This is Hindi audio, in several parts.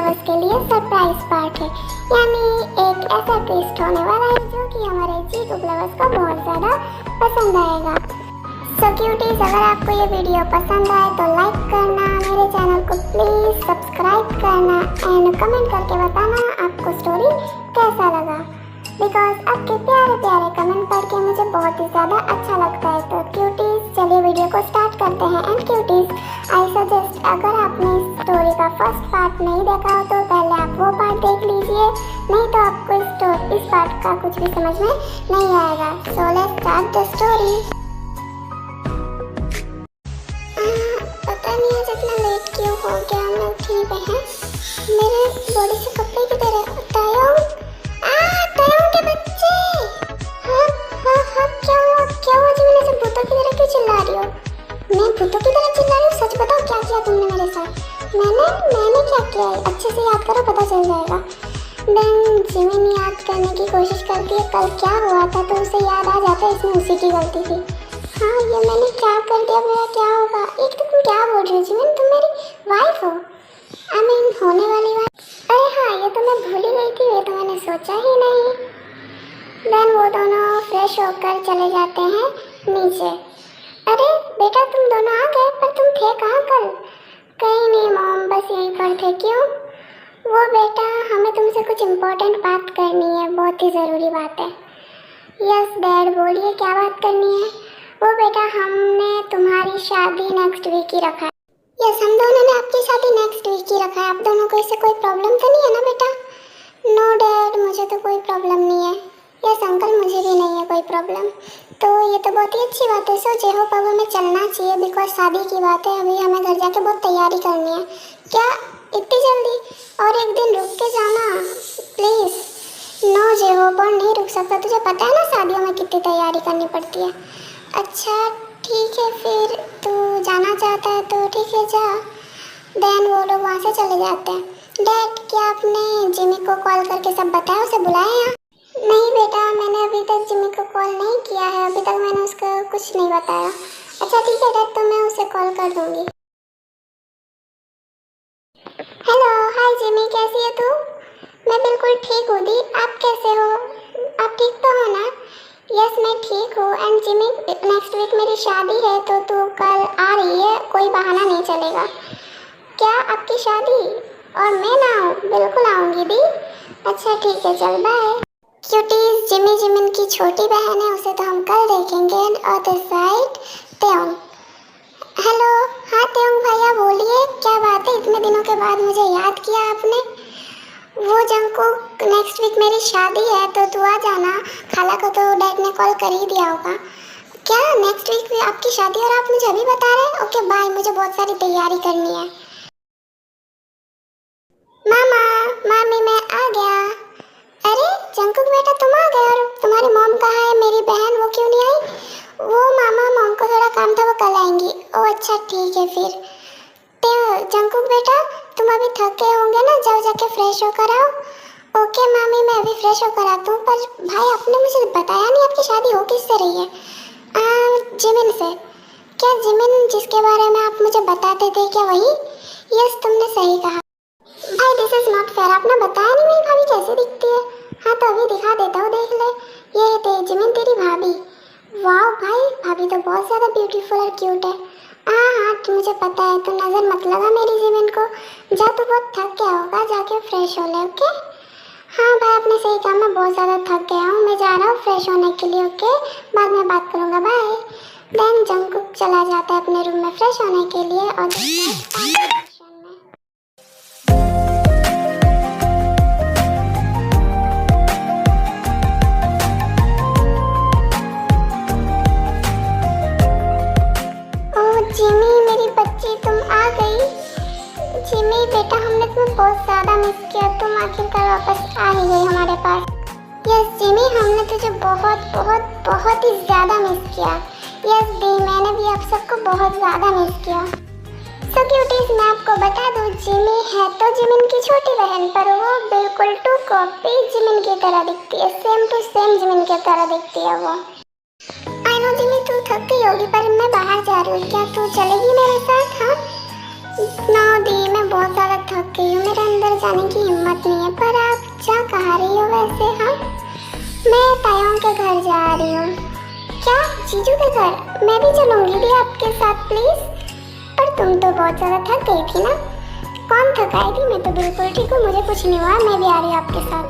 लवर्स के लिए सरप्राइज पार्ट है, यानी एक ऐसा ट्विस्ट होने वाला है जो कि हमारे जी ग्रुप लवर्स को बहुत ज़्यादा पसंद आएगा। सो क्यूटीज, अगर आपको ये वीडियो पसंद आए तो लाइक करना, मेरे चैनल को प्लीज़ सब्सक्राइब करना एंड कमेंट करके बताना आपको स्टोरी कैसा लगा, बिकॉज आपके प्यारे प्यारे कमेंट पढ़ के मुझे बहुत ही ज़्यादा अच्छा लगता है। तो क्यूटीज, चलिए वीडियो को स्टार्ट करते हैं। एंड क्यूटीज, आई सजेस्ट अगर आपने इस स्टोरी का फर्स्ट पार्ट नहीं देखा हो तो पहले आप वो पार्ट देख लीजिए, नहीं तो आपको इस पार्ट का कुछ भी समझ में नहीं आएगा। So let's start the story. पता नहीं आज इतना लेट क्यों हो गया, मैं उठी पे हैं, मेरे बॉडी से कपड़े किधर है? तायोंग के बच्चे, हाँ, क्या हुआ जी? मैंने सब भूतों की तरह क्यों चिल्ला रही हो? मैं भूतों की तरह चिल्ला रही हूँ? सच बताओ क्या किया तुमने मेरे साथ? मैंने क्या किया है? अच्छे से याद करो, पता चल जाएगा। देन जिमिन याद करने की कोशिश करती है कल क्या हुआ था, तो उसे याद आ जाता है इसमें उसी की गलती थी। हाँ, ये मैंने क्या कर दिया, मेरा क्या होगा? एक तो तुम क्या बोल रही हो जिमिन, तुम मेरी वाइफ हो, आई मीन होने वाली वाइफ। अरे हाँ, ये तो मैं भूल ही गई थी, ये तो मैंने सोचा ही नहीं। देन वो दोनों फ्रेश होकर चले जाते हैं नीचे। अरे बेटा, तुम दोनों आ गए, पर तुम थे कहाँ कल? कहीं नहीं मॉम, बस यहीं पर थे। क्यों? वो बेटा, हमें तुमसे कुछ इम्पोर्टेंट बात करनी है, बहुत ही ज़रूरी बात है। यस डैड, बोलिए क्या बात करनी है? वो बेटा, हमने तुम्हारी शादी नेक्स्ट वीक ही रखा है। यस, हम दोनों ने आपकी शादी नेक्स्ट वीक ही रखा है। आप दोनों को इससे कोई प्रॉब्लम तो नहीं है ना बेटा? नो डैड, मुझे तो कोई प्रॉब्लम नहीं है। यस अंकल, मुझे भी नहीं है कोई प्रॉब्लम। तो ये तो बहुत ही अच्छी बात है। सो जे होप अब हमें चलना चाहिए, बिकॉज शादी की बात है, अभी हमें घर जाके बहुत तैयारी करनी है। क्या इतनी जल्दी? और एक दिन रुक के जाना प्लीज़। नो जे होप, और नहीं रुक सकता, तुझे पता है ना शादियों में कितनी तैयारी करनी पड़ती है। अच्छा ठीक है, फिर तू जाना चाहता है तो ठीक है, जा। देन वो लोग वहाँ से चले जाते हैं। डैड, क्या आपने जिमी को कॉल करके सब बताया, उसे बुलाया यहाँ? नहीं बेटा, मैंने अभी तक जिमी को कॉल नहीं किया है, अभी तक मैंने उसको कुछ नहीं बताया। अच्छा ठीक है डैड, तो मैं उसे कॉल कर दूँगी। हेलो, हाय जिमी, कैसी है तू? मैं बिल्कुल ठीक हूँ दी, आप कैसे हो? आप ठीक तो हो ना? यस मैं ठीक हूँ। एंड जिमी, नेक्स्ट वीक मेरी शादी है, तो तू कल आ रही है, कोई बहाना नहीं चलेगा। क्या आपकी शादी? और मैं ना आऊँ? बिल्कुल आऊँगी दी। अच्छा ठीक है, चल बाय। क्यूटीज, जिमी जिमिन की छोटी बहन है, उसे तो हम कल देखेंगे। और द साइड त्योंग। हेलो, हाँ त्योंग भैया बोलिए, क्या बात है, इतने दिनों के बाद मुझे याद किया आपने? वो जंगकुक, नेक्स्ट वीक मेरी शादी है, तो तू आ जाना। खाला को तो डैड ने कॉल कर ही दिया होगा। क्या नेक्स्ट वीक में आपकी शादी और आप मुझे अभी बता रहे हैं? ओके बाय, मुझे बहुत सारी तैयारी करनी है। मामा, मामी, मैं आ गया। अरे जंगकुक बेटा, तुम आ गए, और तुम्हारी मॉम कहाँ है? मेरी बहन, वो क्यों नहीं आई? वो मामा, मॉम को थोड़ा काम था, वो कल आएंगी। ओह अच्छा ठीक है फिर। तो जंगकुक बेटा, तुम अभी थके होंगे ना, जाओ जाके फ्रेश होकर आओ। ओके मामी, मैं अभी फ्रेश होकर आता हूँ। पर भाई, आपने मुझे बताया नहीं आपकी शादी हो किससे रही है? जिमिन से। क्या जिमिन जिसके बारे में आप मुझे बताते थे, क्या वही? यस, तुमने सही कहा। भाई दिस इज नॉट फेयर, आपने बताया नहीं मेरी भाभी कैसे दिखती है। हाँ तो अभी दिखा देता हूँ, देख ले। ये थे जिमिन, तेरी भाभी। वाह भाई, भाभी तो बहुत ज़्यादा ब्यूटीफुल और क्यूट है। हाँ, मुझे पता है, तो नज़र मत लगा मेरी जिमिन को। जा, तू बहुत थक गया होगा, जाके फ्रेश हो ले। ओके? हाँ भाई, आपने सही कहा, मैं बहुत ज़्यादा थक गया हूँ, मैं जा रहा हूँ फ्रेश होने के लिए। ओके, बाद में बात करूँगा, बाय। देन जंगकुक चला जाता है अपने रूम में फ्रेश होने के लिए। और जिमी मेरी बच्ची, तुम आ गई। जिमी बेटा, हमने तुम्हें बहुत ज़्यादा मिस किया, तुम आखिरकार वापस आ ही गई हमारे पास। यस जिमी, हमने तुझे बहुत बहुत बहुत ही ज़्यादा मिस किया। यस दी, मैंने भी आप सबको बहुत ज़्यादा मिस किया। सो क्यूटीज, मैं आपको बता दूँ, जिमी है तो जिमिन की छोटी बहन, पर वो बिल्कुल टू कॉपी जिमिन की तरह दिखती है, सेम टू सेम जिमिन की तरह दिखती है वो। आई नो जिमी, तू थक गई होगी, पर मैं बाहर जा रही हूँ, क्या तू चलेगी मेरे साथ? हाँ ना दी, मैं बहुत ज़्यादा थक गई हूँ, मेरे अंदर जाने की हिम्मत नहीं है। पर आप जा कहाँ रही हो वैसे? हाँ, मैं तायों के घर जा रही हूँ। क्या? जीजू के घर? मैं भी चलूँगी भी आपके साथ प्लीज़। पर तुम तो बहुत ज़्यादा थक गई थी ना। कौन थकाएगी? मैं तो बिल्कुल ठीक हूँ, मुझे कुछ नहीं हुआ, मैं भी आ रही हूँ आपके साथ।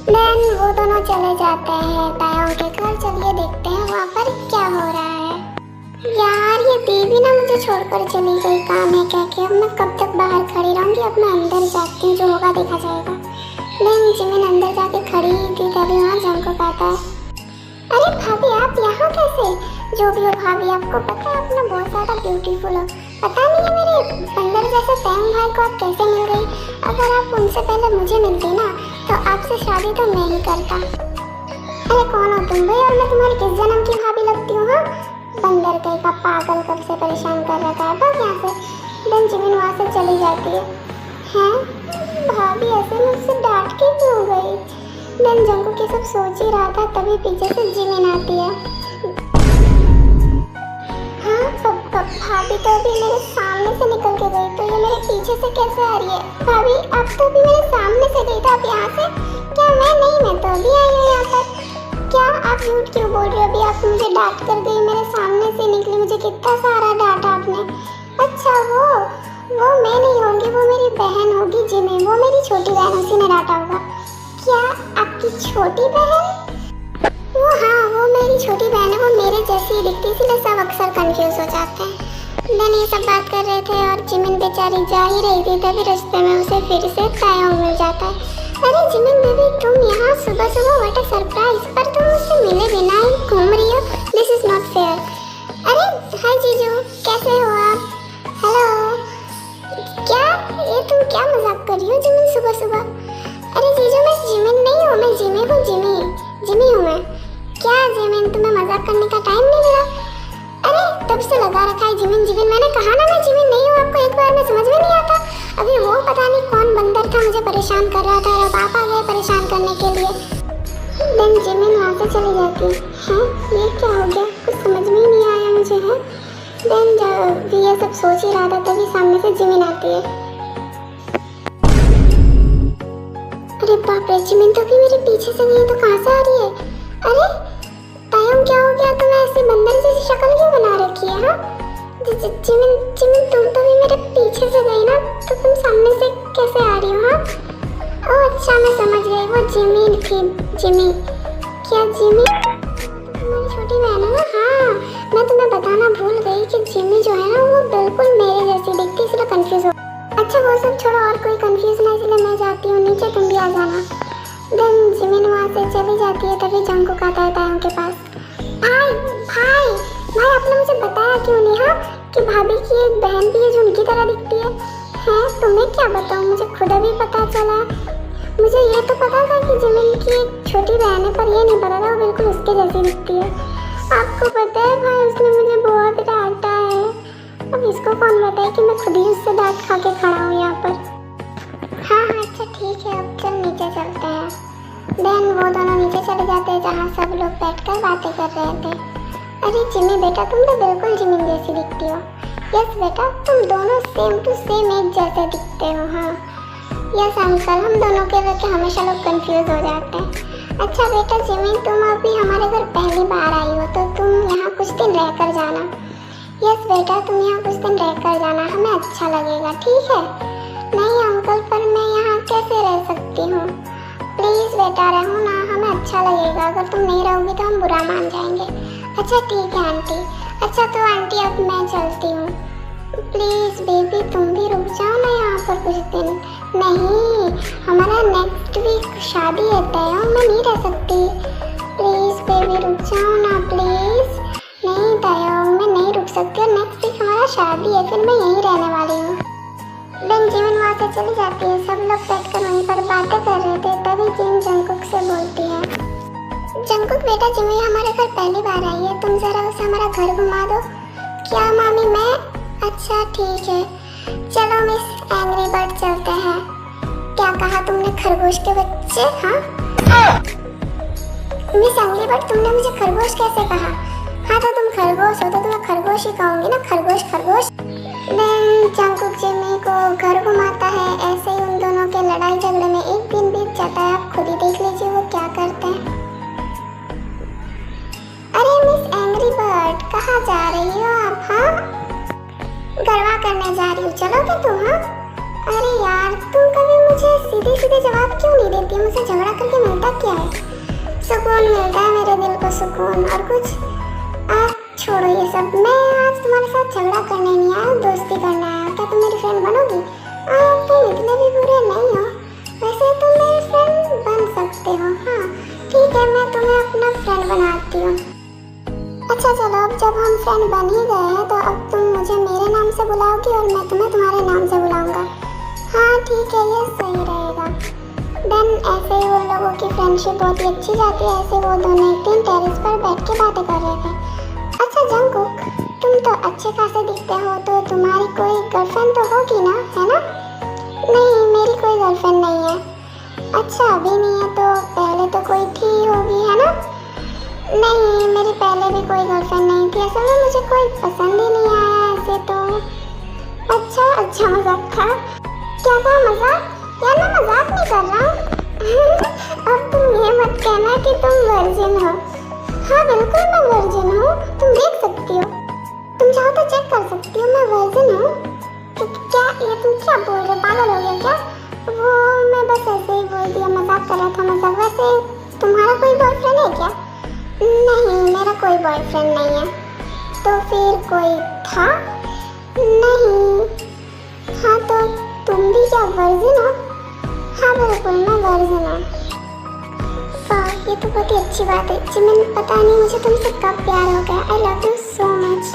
देन वो दोनों चले जाते हैं तायों के घर। चलिए देखते हैं वहाँ पर क्या हो रहा है। यार ये देवी ना मुझे छोड़कर चली गई, काम है कह के। अब मैं कब तक बाहर खड़ी रहूँगी? अब मैं अंदर जाती हूँ, जो होगा देखा जाएगा। देन जिमिन अंदर जाके खड़ी थी तभी वहाँ जंकुक आता है। अरे भाभी आप यहाँ कैसे? जो भी हो भाभी, आपको पता है आप ना बहुत ज़्यादा ब्यूटीफुल हो। पता नहीं है मेरे बंदर जैसे तैम भाई को आप कैसे मिल गई। अगर आप उनसे पहले मुझे मिलती ना तो आपसे शादी तो मैं ही करता। अरे कौन हो तुम भाई, और मैं तुम्हारी किस जन्म की भाभी लगती हूँ? हाँ, बंदर कहीं का पागल कब से परेशान कर रखा है, बस यहाँ से। देन जिमिन वहाँ से चली जाती है। हैं भाभी ऐसे मुझसे डांट के क्यों गई? देन जंकुक ये सब सोच ही रहा था तभी पीछे से जिमिन आती है। हाँ भाभी तो अभी मेरे सामने से निकल के गई, तो ये मेरे पीछे से कैसे आ रही है? भाभी आप तो अभी मेरे सामने से गई, तो आप यहाँ से? क्या मैं नहीं, मैं तो अभी आई हूँ यहाँ पर। क्या आप झूठ क्यों बोल रहे हो? अभी आप मुझे डांट कर गई, मेरे सामने से निकली, मुझे कितना सारा डांटा आपने। अच्छा वो मैं नहीं होंगी, वो मेरी बहन होगी जिमिन, वो मेरी छोटी बहन, उसी ने डांटा होगा। क्या आपकी छोटी बहन? वो हाँ, वो मेरी छोटी बहन है, वो मेरे जैसी ही दिखती, इसलिए सब अक्सर कंफ्यूज हो जाते हैं। देन ये सब बात कर रहे थे और जिमिन बेचारी जा ही रही थी तभी रास्ते में उसे फिर से तायोंग मिल जाता है। अरे जिमिन बेबी तुम यहाँ सुबह सुबह, व्हाट अ सरप्राइज। पर तुम मुझसे मिले बिना ही घूम रही हो, दिस इज नॉट फेयर। अरे हाय जीजू, कैसे हो आप? हेलो। क्या ये तुम क्या मजाक कर रही हो जिमिन सुबह सुबह? अरे जीजू मैं जिमिन नहीं हूँ, मैं जिमी हूँ, जिमी हूँ मैं। क्या जिमिन तुम्हें मजाक करने का टाइम नहीं मिला? अरे तब से लगा रखा है जिमिन, मैंने कहा ना मैं जिमिन नहीं हूँ, आपको एक बार में समझ में नहीं आता? अभी वो पता नहीं कौन बंदर था मुझे परेशान कर रहा था और अब आप आ गए परेशान करने के लिए। देन जिमिन वहाँ से चली जाती है। ये क्या हो गया? कुछ समझ में ही नहीं आया मुझे है। देन जब ये सब सोच ही रहा था तभी सामने से जिमिन आती है। अरे बाप रे, जिमिन तो भी मेरे पीछे से गई, तो कहाँ से आ रही है? अरे तायोंग क्या हो गया? तुम्हें ऐसे बंदर जैसी शक्ल क्यों बना रखी है? हाँ जिमिन तुम तो भी मेरे पीछे से गई ना, तो तुम सामने से कैसे आ रही हो? हाँ ओह अच्छा मैं समझ गई, वो जिमी थी। जिमी? क्या जिमी तुम्हारी छोटी बहन है ना? हाँ मैं तुम्हें बताना भूल गई कि जिमी जो है ना वो बिल्कुल मेरे जैसी दिखती, इसलिए कंफ्यूज हो। अच्छा वो सब छोड़ो, और कोई कंफ्यूज ना, इसलिए मैं जाती हूँ नीचे, तुम भी आ जाना। देन जिमिन वहाँ से चली जाती है तभी जंकुक आता है तायोंग के पास। भाई आपने मुझे बताया क्यों नहीं? हाँ कि भाभी की एक बहन भी है जो उनकी तरह दिखती है। हैं तुम्हें क्या बताऊँ, मुझे खुद अभी पता चला। मुझे ये तो पता था कि जिमिन की एक छोटी बहन है, पर ये नहीं पता था वो बिल्कुल उसके जैसी दिखती है। आपको पता है भाई उसने मुझे बहुत डांटा है। अब इसको कौन बताए कि मैं खुद ही उससे डांट खा के खड़ा हूँ यहाँ पर। हाँ अच्छा ठीक है, अब चल नीचे चलते हैं। देन वो दोनों नीचे चले जाते हैं जहाँ सब लोग बैठकर बातें कर रहे थे। अरे जिमी बेटा तुम तो बिल्कुल जिमिन जैसी दिखती हो। यस बेटा तुम दोनों सेम टू सेम एक जैसे दिखते हो। हाँ यस अंकल, हम दोनों के वजह हमेशा लोग कंफ्यूज हो जाते हैं। अच्छा बेटा जिमिन तुम अभी हमारे घर पहली बार आई हो तो तुम यहाँ कुछ दिन रह कर जाना। यस बेटा तुम यहाँ कुछ दिन रह कर जाना, हमें अच्छा लगेगा, ठीक है? नहीं अंकल पर मैं यहाँ कैसे रह सकती हूँ? प्लीज़ बेटा रहो ना, हमें अच्छा लगेगा। अगर तुम नहीं रहोगी तो हम बुरा मान जाएंगे। अच्छा ठीक है आंटी। अच्छा तो आंटी अब मैं चलती हूँ। प्लीज़ बेबी तुम भी रुक जाओ ना यहाँ पर कुछ दिन। नहीं हमारा नेक्स्ट वीक शादी है तायोंग, मैं नहीं रह सकती। प्लीज़ बेबी रुक जाओ ना प्लीज़। नहीं तायोंग मैं नहीं रुक सकती और नेक्स्ट वीक हमारा शादी है, फिर मैं यहीं रहने वाली हूँ। देन जिमिन वहाँ से चली जाती है। सब लोग बैठकर वहीं पर बातें कर रहे थे तभी जिन जंकुक से बोलती है। जंकुक बेटा जिमी हमारे घर पहली बार आई है, तुम जरा उसे हमारा घर घुमा दो। क्या मामी मैं? अच्छा ठीक है चलो मिस एंग्री बर्ड चलते हैं। क्या कहा तुमने? खरगोश के बच्चे? हाँ मिस एंग्री बर्ड तुमने मुझे खरगोश कैसे कहा? हाँ तो तुम खरगोश हो तो तुम्हें खरगोश ही कहूँगी ना, खरगोश खरगोश। देन जंकुक जिमी को घर घुमाता है। ऐसे ही उन दोनों के लड़ाई झगड़े में एक दिन बीत जाता है। आप खुद ही देख लीजिए वो क्या करते हैं। अरे मिस एंग्री बर्ड, कहाँ जा रही हो आप? हाँ, गरबा करने जा रही हो, चलोगे तुम? हाँ, अरे यार तुम कभी मुझे सीधे सीधे जवाब क्यों नहीं देती? मुझे झगड़ा करके मिलता क्या है? सुकून मिलता है मेरे दिल को, सुकून और कुछ। आज छोड़ो ये सब, मैं आज तुम्हारे साथ झगड़ा करने नहीं आया, दोस्ती करने आया। क्या तुम मेरी फ्रेंड बनोगी? तुम इतने भी बुरे नहीं हो, वैसे तुम मेरी फ्रेंड बन सकते हो। हाँ ठीक है, मैं तुम्हें अपना फ्रेंड बनाती हूँ। अच्छा चलो, अब जब हम फ्रेंड बन ही गए हैं तो अब तुम मुझे मेरे नाम से बुलाओगी और मैं तुम्हें तुम्हारे नाम से बुलाऊंगा। हाँ ठीक है, ये सही रहेगा। देन ऐसे ही वो लोगों की फ्रेंडशिप बहुत ही अच्छी जाती है। ऐसे वो दोनों एक दिन टेरेस पर बैठ के बातें कर रहे थे। अच्छा जंगकुक, तुम तो अच्छे खासे दिखते हो, तो तुम्हारी कोई गर्लफ्रेंड तो होगी ना, है ना? नहीं, मेरी कोई गर्लफ्रेंड नहीं है। अच्छा अभी नहीं है, तो पहले तो कोई थी होगी, है ना? नहीं, मेरी पहले भी कोई गर्लफ्रेंड नहीं थी। असल में मुझे कोई पसंद ही नहीं आया ऐसे तो। अच्छा मजाक था। क्या था मजाक? यार मैं मजाक नहीं कर रहा हूँ। अब तुम ये मत कहना कि तुम वर्जिन हो। हाँ बिल्कुल मैं वर्जिन हूँ, तुम देख सकती हो। तुम चाहो तो चेक कर सकती हो, मैं वर्जिन हूँ। तो क्या ये तुम क्या बोल रहे हो? पागल हो गया क्या? वो मैं बस ऐसे ही बोल दिया, मजाक कर रहा था, मजाक। वैसे तुम्हारा कोई बॉयफ्रेंड है क्या? नहीं, मेरा कोई बॉयफ्रेंड नहीं है। तो फिर कोई था? नहीं। हाँ तो तुम भी क्या वर्जिन हो? हाँ बिल्कुल मैं वर्जिन हूँ। वाह, ये तो बहुत ही अच्छी बात है। जिमिन, पता नहीं मुझे तुमसे कब प्यार हो गया। I love you so much.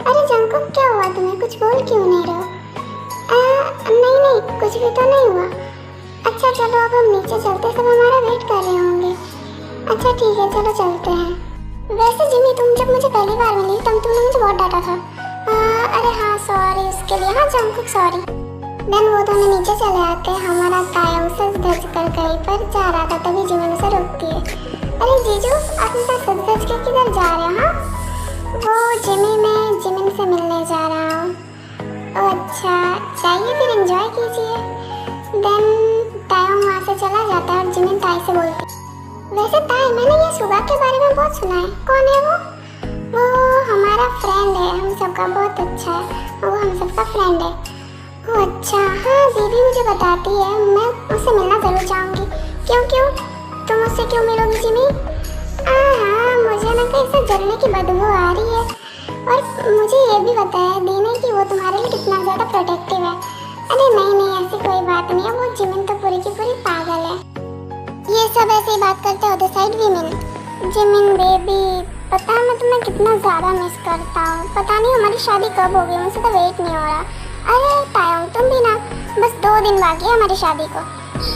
अरे जंगकुक, क्या हुआ तुम्हें? कुछ बोल क्यों नहीं रहे हो? नहीं, कुछ भी तो नहीं हुआ। अच्छा चलो, अब हम नीचे चलते, सब हमारा वेट कर रहे होंगे। अच्छा ठीक है, चलो चलते हैं। वैसे जिमी, तुम जब मुझे पहली बार मिली तब तुमने मुझे बहुत डांटा था। अरे हाँ सॉरी उसके लिए। हाँ जंगकुक सॉरी। देन वो दोनों नीचे चले आते हैं। हमारा तायंग सज धज कर कहीं पर जा रहा था, तभी जिमिन उसे रोकती है। अरे जीजू, आप इतना सज धज के किधर जा रहे हो? हाँ वो मैं जिमिन से मिलने जा रहा हूँ। अच्छा जाइए फिर, एंजॉय कीजिए। देन तायंग वहाँ से चला जाता है और जिमिन ताई से बोलती है, वैसे ताई मैंने ये सुगा के बारे में बहुत सुना है। कौन है वो? वो हमारा फ्रेंड है, हम सबका बहुत अच्छा है, वो हम सबका फ्रेंड है। ओह अच्छा, हाँ दीदी मुझे बताती है, मैं उससे मिलना ज़रूर चाहूँगी। क्यों तुम उससे क्यों मिलोगी जिमी? हाँ मुझे ना कहीं से जलने की बदबू आ रही है, और मुझे ये भी बताया दीने कि वो तुम्हारे लिए कितना ज़्यादा प्रोटेक्टिव है। अरे नहीं ऐसी कोई बात नहीं है, वो जिमिन तो पूरी की पूरी पागल है। ये सब ऐसे ही बात करते होते साइड जिमिन बेबी, पता है मैं तुम्हें कितना ज़्यादा मिस करता हूँ। पता नहीं हमारी शादी कब होगी, मुझे तो वेट नहीं हो रहा। अरे तायंग तुम भी ना, बस 2 दिन बाकी है हमारी शादी को।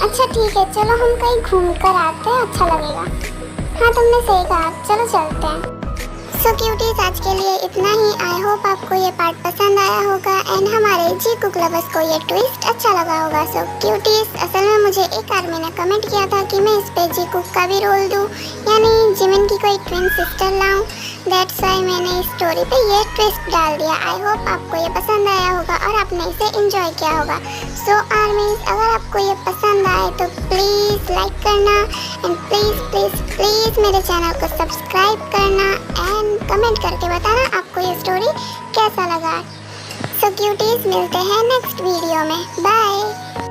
अच्छा ठीक है, चलो हम कहीं घूम कर आते हैं, अच्छा लगेगा। हाँ तुमने सही कहा, चलो चलते हैं। सो क्यूटीज, आज के लिए इतना ही। आई होप आपको ये पार्ट पसंद आया होगा एंड हमारे जीकुक लवर्स को ये ट्विस्ट अच्छा लगा होगा। सो क्यूटीज, असल में मुझे एक आदमी ने कमेंट किया था कि मैं इस पे जीकुक का भी रोल दूँ, यानी जिमिन की कोई ट्विन सिस्टर लाऊं। दैट्स वाई मैंने इस स्टोरी पे ये ट्विस्ट डाल दिया। आई होप आपको ये पसंद आया होगा और आपने इसे एंजॉय किया होगा। सो आर्मीज, अगर आपको ये पसंद आए तो प्लीज़ लाइक करना एंड प्लीज़ मेरे चैनल को सब्सक्राइब करना एंड कमेंट करके बताना आपको ये स्टोरी कैसा लगा। सो क्यूटीज, मिलते हैं नेक्स्ट वीडियो में। बाय।